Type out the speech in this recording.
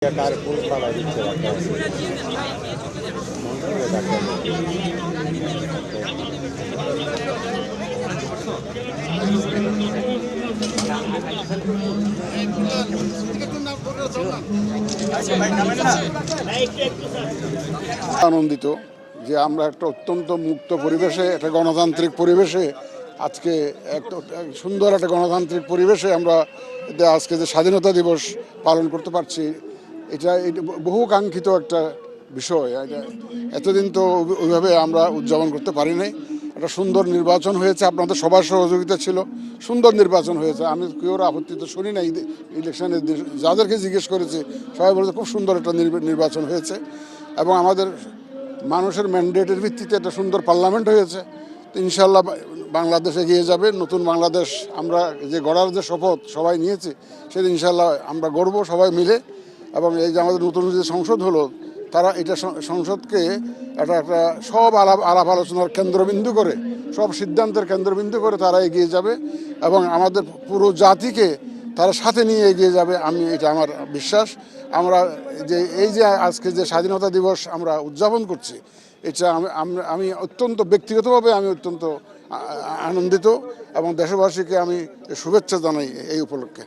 Carpool পাড়া দিচ্ছে আনন্দিত যে আমরা একটা অত্যন্ত মুক্ত পরিবেশে, একটা গণতান্ত্রিক পরিবেশে আজকে একটা সুন্দর একটা গণতান্ত্রিক পরিবেশে আমরা আজকে যে স্বাধীনতা দিবস পালন করতে পারছি। এটা বহু কাঙ্ক্ষিত একটা বিষয়। এতদিন তো ওইভাবে আমরা উদযাপন করতে পারি নাই। একটা সুন্দর নির্বাচন হয়েছে, আপনাদের সবার সহযোগিতা ছিল, সুন্দর নির্বাচন হয়েছে। আমি কেউ আপত্তি তো শুনি না। ইলেকশনে যাদেরকে জিজ্ঞেস করেছি সবাই বলছে খুব সুন্দর একটা নির্বাচন হয়েছে এবং আমাদের মানুষের ম্যান্ডেটের ভিত্তিতে একটা সুন্দর পার্লামেন্ট হয়েছে। তো ইনশাল্লাহ বাংলাদেশ এগিয়ে যাবে। নতুন বাংলাদেশ আমরা যে গড়ার যে শপথ সবাই নিয়েছি, সেটা ইনশাল্লাহ আমরা গড়ব সবাই মিলে। এবং এই যে আমাদের নতুন যে সংসদ হলো, তারা এটা সংসদকে একটা সব আলাপ আলোচনার কেন্দ্রবিন্দু করে, সব সিদ্ধান্তের কেন্দ্রবিন্দু করে তারা এগিয়ে যাবে এবং আমাদের পুরো জাতিকে তারা সাথে নিয়ে এগিয়ে যাবে। এটা আমার বিশ্বাস। আমরা এই যে আজকে যে স্বাধীনতা দিবস আমরা উদযাপন করছি, এটা আমি অত্যন্ত ব্যক্তিগতভাবে আমি অত্যন্ত আনন্দিত এবং দেশবাসীকে আমি শুভেচ্ছা জানাই এই উপলক্ষে।